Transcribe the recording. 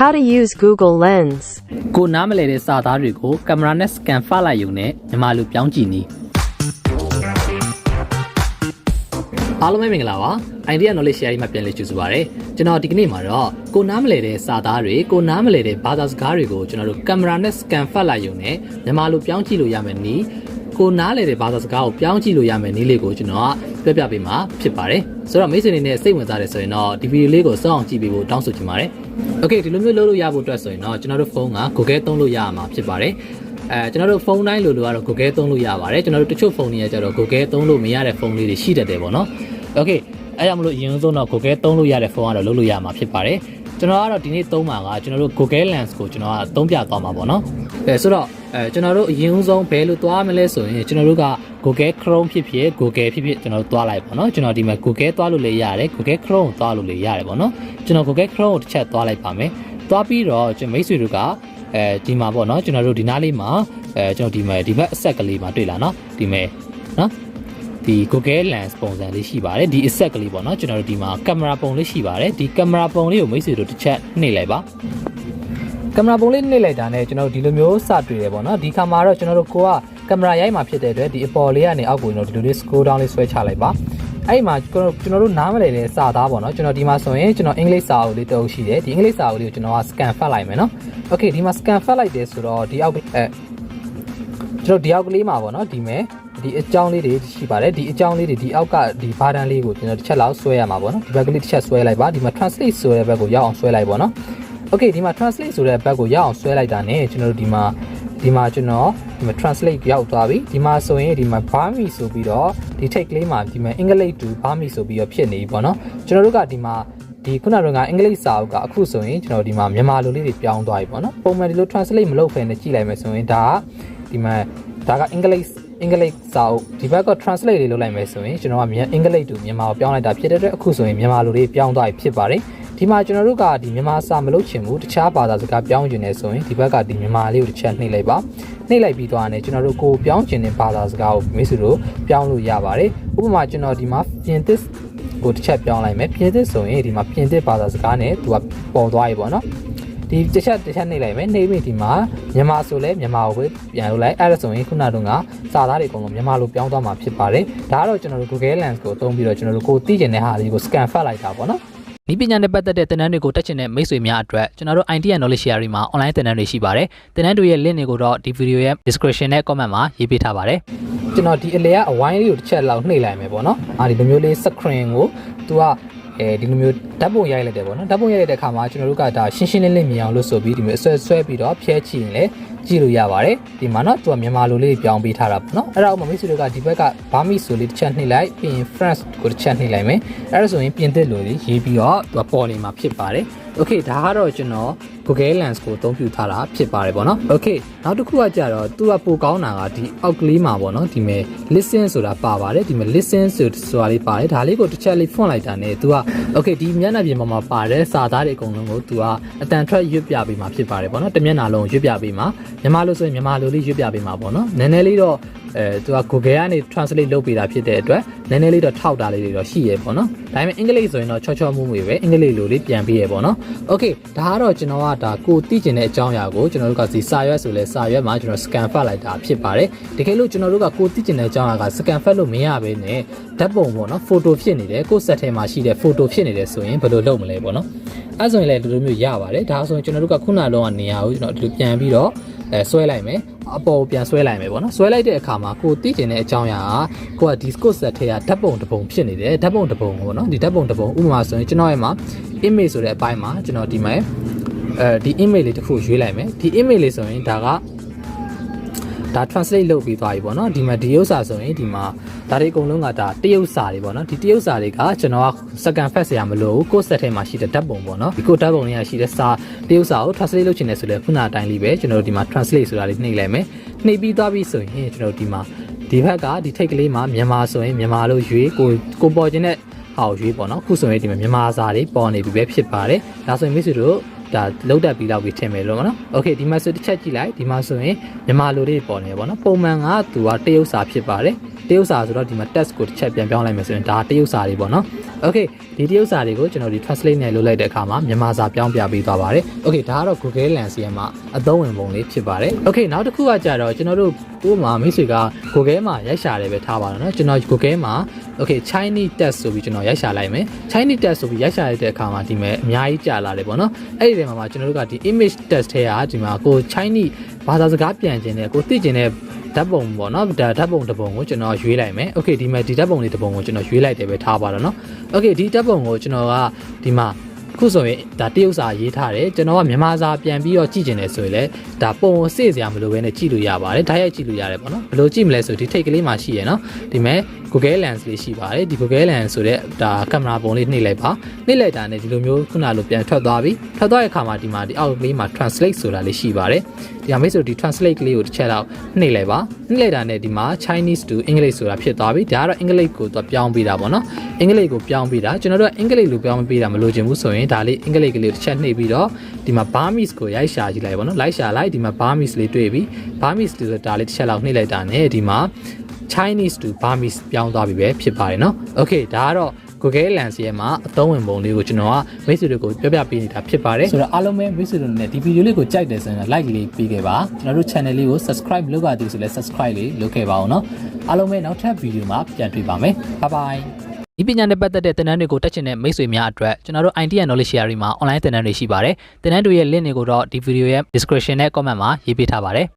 How to use Google Lens. ကိုနားမလဲတဲ့စာသားတွေကိုကင်မရာနဲ့စကန်ဖတ်လိုက်ရုံနဲ့မြန်မာလိုပြောင်းကြည့်နည်းအားလုံးပဲမင်္ဂလာပါ Idea Knowledge Sharing မှာပြန်လည်ကြိုဆိုပါရစေကျွန်တော်ဒီကနေ့မှာတော့ကိုနားမလဲတဲ့စာသားတွေကိုနားမလဲတဲ့ဘာသာစကားတွေကိုကျွန်တော်တို့ကင်မရာနဲ့စကန်ဖတ်လိုက်ရုံနဲ့မြန်မာလိုပြောင်းကြည့်လို့ရမယ်နည်းကိုနားလဲတဲ့ဘာသာစကားကိုပြောင်းကြည့်လို့ရမယ်နည်းလေးကိုကျွန်တော်ကပြပြပေးမှာဖြစ်ပါတယ်ဆိုတော့မိတ်ဆွေတွေနဲ့စိတ်ဝင်စားတယ်ဆိုရင်တော့ဒီဗီဒီယိုလေးကိုစောင့်အောင်ကြည့်ပေးဖို့တောင်းဆိုချင်ပါတယ် Okay ဒီလိုမျိုးလုပ်လို့ရဖို့အတွက်ဆိုရင်တော့ကျွန်တော်တို့ဖုန်းက Google သုံးလို့ရမှာဖြစ်ပါတယ်ကျွန်တော်တို့ဖုန်းတိုင်းလိုလိုကတော့ Google သုံးလို့ရပါတယ်ကျွန်တော်တို့တချို့ဖုန်းတွေကျတော့ Google သုံးလို့မရတဲ့ဖုန်းလေးတွေရှိတတ်တယ်ပေါ့နော် Okay အဲ့ကြောင့်မလို့အရင်ဆုံးတော့ Google သုံးလို့ရတဲ့ဖုန်းကတော့လုပ်လို့ရမှာဖြစ်ပါတယ်ကျွန်တော်ကတော့ဒီနေ့သုံးမှာကကျွန်တော်တို့ Google Lens ကိုကျွန်တော်ကသုံးပြသွားမှာပေါ့နော်ဆိုတော့ကျွန်တော်တို့အရင်ဆုံးဘယ်လိုသွားမလဲဆိုရင်ကျွန်တော်တို့က Google Chrome ဖြစ်ဖြစ် Google ဖြစ်ဖြစ်ကျွန်တော်တို့သွားလိုက်ပေါ့နော်ကျွန်တော်ဒီမှာ Google သွားလို့လည်းရတယ် Google Chrome ကိုသွားလို့လည်းရတယ်ပေါ့နော်ကျွန်တော် Google Chrome ကိုတစ်ချက်သွားလိုက်ပါမယ်သွားပြီးတော့ကျွန်တော်မိတ်ဆွေတို့ကဒီမှာပေါ့နော်ကျွန်တော်တို့ဒီနားလေးမှာကျွန်တော်ဒီမှာဒီဘက်အဆက်ကလေးမှာတွေ့လာနော်ဒီမဲ့နော်ဒီ Google Lens ပုံစံလေးရှိပါတယ်ဒီအဆက်ကလေးပေါ့နော်ကျွန်တော်တို့ဒီမှာကင်မရာပုံလေးရှိပါတယ်ဒီကင်မရာပုံလေးကိုမိတ်ဆွေတို့တစ်ချက်နှိပ်လိုက်ပါကင်မရာပုံလေးနှိပ်လိုက်တာနဲ့ကျွန်တော်ဒီလိုမျိုးစတွေ့တယ်ပေါ့နော်ဒီခါမှာတော့ကျွန်တော်တို့ကိုကကင်မရာရိုက်မှာဖြစ်တဲ့အတွက်ဒီအပေါ်လေးကနေအောက်ကိုကျွန်တော်ဒီလိုလေး scroll down လေးဆွဲချလိုက်ပါအဲ့မှာကျွန်တော်တို့နားမလည်တဲ့စာသားပေါ့နော်ကျွန်တော်ဒီမှာဆိုရင်ကျွန်တော်အင်္ဂလိပ်စာအုပ်လေးတစ်အုပ်ရှိတယ်ဒီအင်္ဂလိပ်စာအုပ်လေးကိုကျွန်တော်က scan ဖတ်လိုက်မယ်နော် Okay ဒီမှာ scan ဖတ်လိုက်တယ်ဆိုတော့ဒီအောက်ကျွန်တော်ဒီအောက်ကလေးမှာပေါ့နော်ဒီမဲ့ဒီအကြောင်းလေးတွေရှိပါတယ်ဒီအကြောင်းလေးတွေဒီအောက်ကဒီဘာတန်းလေးကိုကျွန်တော်တစ်ချက်လောက်ဆွဲရမှာပေါ့နော်ဒီဘက်ကလေးတစ်ချက်ဆွဲလိုက်ပါဒီမှာ translate ဆိုတဲ့ဘက်ကိုရောက်အောင်ဆွဲလိုက်ပေါ့နော် Okay ဒီမှာ translate ဆိုတဲ့ဘက်ကိုရောက်အောင်ဆွဲလိုက်တာ ਨੇ ကျွန်တော်တို့ဒီမှာကျွန်တော်ဒီမှာ translate ရောက်သွားပြီဒီမှာဆိုရင်ဒီမှာ Burmese ဆိုပြီးတော့ဒီ take လေးမှာဒီမှာ English to Burmese ဆိုပြီးတော့ဖြစ်နေပြီပေါ့နော်ကျွန်တော်တို့ကဒီမှာဒီခုနကအင်္ဂလိပ်စာအုပ်ကအခုဆိုရင်ကျွန်တော်ဒီမှာမြန်မာလိုလေးတွေပြောင်းသွားပြီပေါ့နော်ပုံမှန်ဒီလို translate မလုပ်ဖ ೇನೆ ကြည့်လိုက်မယ်ဆိုရင်ဒါကဒီမှာဒါကအင်္ဂလိပ်စာအုပ်ဒီဘက်က translate လေးလုပ်လိုက်မယ်ဆိုရင်ကျွန်တော်ကအင်္ဂလိပ်တူမြန်မာကိုပြောင်းလိုက်တာဖြစ်တဲ့အတွက်အခုဆိုရင်မြန်မာလိုလေးပြောင်းသွားပြီဖြစ်ပါတယ်ဒီမှာကျွန်တော်တို့ကဒီမြန်မာစာမလုပ်ချင်ဘူးတခြားဘာသာစကားပြောင်းချင်နေဆိုရင်ဒီဘက်ကဒီမြန်မာလေးကိုတစ်ချက်နှိပ်လိုက်ပါနှိပ်လိုက်ပြီးသွားတယ်ကျွန်တော်တို့ကိုပြောင်းချင်တဲ့ဘာသာစကားကိုမိတ်ဆွေတို့ပြောင်းလို့ရပါတယ်ဥပမာကျွန်တော်ဒီမှာပြင်သစ်ကိုတစ်ချက်ပြောင်းလိုက်မယ်ပြင်သစ်ဆိုရင်ဒီမှာပြင်သစ်ဘာသာစကားနဲ့သူကပေါ်သွားပြီပေါ့နော်ဒီတစ်ချက်နှိပ်လိုက်မယ်နှိပ်ပြီးဒီမှာမြန်မာဆိုလဲမြန်မာကိုပဲပြန်လုပ်လိုက်အဲ့ဒါဆိုရင်ခုနတုန်းကစာသားတွေအကုန်လုံးမြန်မာလိုပြောင်းသွားမှာဖြစ်ပါတယ်ဒါကတော့ကျွန်တော်တို့ Google Lens ကိုသုံးပြီးတော့ကျွန်တော်တို့ကိုသိချင်တဲ့ဟာလေးကို scan ဖတ်လိုက်တာပေါ့နော်ဒီပညာနဲ့ပတ်သက်တဲ့သင်တန်းတွေကိုတက်ချင်တဲ့မိတ်ဆွေများအတွက်ကျွန်တော်တို့ Idea Knowledge Sharing မှာ online သင်တန်းတွေရှိပါတယ်သင်တန်းတွေရဲ့ link တွေကိုတော့ဒီ video ရဲ့ description နဲ့ comment မှာရေးပေးထားပါတယ်ကျွန်တော်ဒီအလဲကအဝိုင်းလေးကိုတစ်ချက်လောက်နှိပ်လိုက်မယ်ပေါ့နော်ဒီလိုမျိုးလေး screen ကိုသူကဒီလိုမျိုးဓာတ်ပုံရိုက်လိုက်တယ်ပေါ့နော်ဓာတ်ပုံရိုက်လိုက်တဲ့အခါမှာကျွန်တော်တို့ကဒါရှင်းရှင်းလင်းလင်းမြင်အောင်လို့ဆိုပြီးဒီမျိုးဆွဲပြီးတော့ဖြဲချရင်လည်းကြည့်လို့ရပါတယ်ဒီမှာနော်သူကမြန်မာလိုလေးပြောင်းပေးထားတာပေါ့နော်အဲ့ဒါအောင်မိတ်ဆွေတို့ကဒီဘက်ကဘာမီဆိုလေးတစ်ချက်နှိပ်လိုက်ပြီးရင် France ကိုတစ်ချက်နှိပ်လိုက်မယ်အဲ့ဒါဆိုရင်ပြင်သစ်လိုလေးရေးပြီးတော့သူကပေါ်နေမှာဖြစ်ပါတယ် Okay ဒါကတော့ကျွန်တော် Google Lens ကိုအသုံးပြုထားတာဖြစ်ပါတယ်ပေါ့နော် Okay နောက်တစ်ခုကကြတော့သူကပိုကောင်းတာကဒီအောက်ကလေးမှာပေါ့နော်ဒီမဲ့ listen ဆိုတာပါပါတယ်ဒီမဲ့ listen ဆိုတာလေးပါတယ်ဒါလေးကိုတစ်ချက်လေးဖွင့်လိုက်တာ ਨੇ သူက Okay ဒီမျက်နှာပြင်ပေါ်မှာပါတဲ့စာသားတွေအကုန်လုံးကိုသူကအတန်ထွက်ရွတ်ပြပေးမှာဖြစ်ပါတယ်ပေါ့နော်တစ်မျက်နှာလုံးရွတ်ပြပေးမှာမြန်မာလိုဆိုရင်မြန်မာလိုလေးရွတ်ပြပေးမှာပေါ့နော်နည်းနည်းလေးတော့သူက Google ကနေ translate လုပ်ပေးတာဖြစ်တဲ့အတွက်နည်းနည်းလေးတော့ထောက်တာလေးတွေတော့ရှိရဲပေါ့နော်ဒါပေမဲ့အင်္ဂလိပ်ဆိုရင်တော့ချောမွေ့ပဲအင်္ဂလိပ်လိုလေးပြန်ပေးရဲပေါ့နော် Okay ဒါကတော့ကျွန်တော်ကဒါကိုသိကျင်တဲ့အကြောင်းအရာကိုကျွန်တော်တို့ကဒီစာရွက်ဆိုလဲစာရွက်မှာကျွန်တော် scan ဖတ်လိုက်တာဖြစ်ပါတယ်တကယ်လို့ကျွန်တော်တို့ကကိုသိကျင်တဲ့အကြောင်းအရာက scan ဖတ်လို့မရဘဲနဲ့ဓာတ်ပုံပေါ့နော် photo ဖြစ်နေတယ်ကိုစက်ထဲမှာရှိတဲ့ photo ဖြစ်နေတယ်ဆိုရင်ဘယ်လိုလုပ်မလဲပေါ့နော်အဲ့ဆိုရင်လည်းဒီလိုမျိုးရပါတယ်ဒါဆိုရင်ကျွန်တော်တို့ကခုနလုံးကနေရာကိုကျွန်တော်ဒီလိုပြန်ပြီးတော့ဆွဲလိုက်မယ်အပေါ်ပြန်ဆွဲလိုက်မယ်ပေါ့နော်ဆွဲလိုက်တဲ့အခါမှာကိုသိကျင်တဲ့အကြောင်းအရာကကိုကဒီ scope set ထဲကဓာတ်ပုံတစ်ပုံဖြစ်နေတယ်ဓာတ်ပုံတစ်ပုံပေါ့နော်ဒီဓာတ်ပုံတစ်ပုံဥပမာဆိုရင်ကျွန်တော်ရဲ့မှာ image ဆိုတဲ့အပိုင်းမှာကျွန်တော်ဒီမှာဒီ image လေးတစ်ခုရွေးလိုက်မယ်ဒီ image လေးဆိုရင်ဒါ translate လုပ်ပြီးသွားပြီပေါ့နော်ဒီမှာဒီဥစ္စာဆိုရင်ဒီမှာဒါတွေအကုန်လုံးကဒါတရုပ်စာတွေပေါ့နော်ဒီတရုပ်စာတွေကကျွန်တော်က second fact ဆရာမလို့ကိုယ်စက်ထဲမှာရှိတဲ့ဓာတ်ပုံပေါ့နော်ဒီကိုဓာတ်ပုံလေးရရှိတဲ့စာတရုပ်စာကို translate လုပ်ချင်တယ်ဆိုလဲခုနအတိုင်းလေးပဲကျွန်တော်တို့ဒီမှာ translate ဆိုတာလေးနှိပ်လိုက်မယ်နှိပ်ပြီးသွားပြီဆိုရင်ကျွန်တော်ဒီမှာဒီဘက်ကဒီ take ကလေးမှာမြန်မာဆိုရင်မြန်မာလို့ရွေးကိုပေါ်ခြင်းနဲ့ဟောက်ရွေးပေါ့နော်ခုဆိုရင်ဒီမှာမြန်မာစာတွေပေါ်နေပြီပဲဖြစ်ပါတယ်ဒါဆိုရင်မိတ်ဆွေတို့ဒါလောက်တက်ပြီးလောက်ပြီးထင်မယ်လို့နော် Okay ဒီမှာဆိုတစ်ချက်ကြည့်လိုက်ဒီမှာဆိုရင်မြန်မာလိုလေးပေါ်နေပေါ့နော်ပုံမှန်ကသူကတရုပ်စာဖြစ်ပါတယ် တရုတ်စာဆိုတော့ဒီမှာ text ကိုတစ်ချက်ပြန်ပြောင်းလိုက်မယ်ဆိုရင်ဒါတရုတ်စာတွေပေါ့နော် okay ဒီတရုတ်စာတွေကိုကျွန်တော်ဒီ translate နဲ့လုပ်လိုက်တဲ့အခါမှာမြန်မာစာပြောင်းပြပေးသွားပါတယ် okay ဒါကတော့ Google Lens ရဲ့မှာအသုံးဝင်ပုံလေးဖြစ်ပါတယ် okay နောက်တစ်ခုကကြတော့ကျွန်တော်တို့ဥပမာမိတ်ဆွေက Google မှာရိုက်ရှာတယ်ပဲထားပါတော့เนาะကျွန်တော် Google မှာ okay Chinese text ဆိုပြီးကျွန်တော်ရိုက်ရှာလိုက်မယ် Chinese text ဆိုပြီးရိုက်ရှာလိုက်တဲ့အခါမှာဒီမဲ့အများကြီးကြာလာတယ်ပေါ့နော်အဲ့ဒီထဲမှာကျွန်တော်တို့ကဒီ image text ထဲကဒီမှာကို Chinese ဘာသာစကားပြန်ခြင်းနဲ့ကိုသိကျင်တဲ့ဓာတ်ပုံပေါ့နော်ဒါဓာတ်ပုံတစ်ပုံကိုကျွန်တော်ရွေးလိုက်မယ် okay ဒီမှာဒီဓာတ်ပုံလေးတစ်ပုံကိုကျွန်တော်ရွေးလိုက်တယ်ပဲထားပါတော့เนาะ okay ဒီဓာတ်ပုံကိုကျွန်တော်ကဒီမှာခုဆိုရင်ဒါတရုတ်စာရေးထားတယ်ကျွန်တော်ကမြန်မာစာပြန်ပြီးတော့ကြည့်ကျင်တယ်ဆိုရင်လည်းဒါပုံကိုစေ့စရာမလိုဘဲနဲ့ကြည့်လို့ရပါတယ်ဓာတ်ရိုက်ကြည့်လို့ရတယ်ပေါ့နော်ဘယ်လိုကြည့်မလဲဆိုဒီထိတ်ကလေးမှာရှိရယ်နော်ဒီမဲ့ Google Lens လေးရှိပါတယ်ဒီ Google Lens ဆိုတဲ့ဒါကင်မရာပုံလေးနှိပ်လိုက်ပါနှိပ်လိုက်တာနဲ့ဒီလိုမျိုးခုနလိုပြန်ထွက်သွားပြီထွက်သွားတဲ့အခါမှာဒီမှာဒီအောက်ကလေးမှာ translate ဆိုတာလေးရှိပါတယ်ဒီမှာမိတ်ဆွေဒီ translate ကလေးကိုတစ်ချက်တော့နှိပ်လိုက်ပါနှိပ်လိုက်တာနဲ့ဒီမှာ Chinese to English ဆိုတာဖြစ်သွားပြီဒါကတော့ English ကိုတော့ပြောင်းပေးတာပေါ့နော်အင်္ဂလိပ်ကိုပြောင်းပေးတာကျွန်တော်တို့ကအင်္ဂလိပ်လိုပြောင်းပေးတာမလိုချင်ဘူးဆိုရင်ဒါလေးအင်္ဂလိပ်ကလေးတစ်ချက်နှိပ်ပြီးတော့ဒီမှာ Burmese ကိုရိုက်ရှာကြည့်လိုက်ပါနော်လိုက်ရှာလိုက်ဒီမှာ Burmese လေးတွေ့ပြီ Burmese ဆိုဒါလေးတစ်ချက်လောက်နှိပ်လိုက်တာနဲ့ဒီမှာ Chinese to Burmese ပြောင်းသွားပြီပဲဖြစ်ပါတယ်နော် okay ဒါကတော့ Google Lens ရဲ့မှာအသုံးဝင်ပုံလေးကိုကျွန်တော်ကမိတ်ဆွေတွေကိုပြောပြပေးနေတာဖြစ်ပါတယ်ဆိုတော့အားလုံးပဲမိတ်ဆွေတို့နဲ့ဒီဗီဒီယိုလေးကိုကြိုက်တယ်ဆိုရင် like လေးပေးခဲ့ပါကျွန်တော်တို့ channel လေးကို subscribe လုပ်ပါသေးဆိုလဲ subscribe လေးလုပ်ခဲ့ပါအောင်နော်အားလုံးပဲနောက်ထပ်ဗီဒီယိုမှာပြန်တွေ့ပါမယ် bye bye ဒီပညာနဲ့ပတ်သက်တဲ့သင်တန်းတွေကိုတက်ချင်တဲ့မိတ်ဆွေများအတွက်ကျွန်တော်တို့ Untitled Knowledge Sharing မှာ online သင်တန်းတွေရှိပါတယ်သင်တန်းတွေရဲ့ link တွေကိုတော့ဒီဗီဒီယိုရဲ့ description နဲ့ comment မှာရေးပေးထားပါတယ်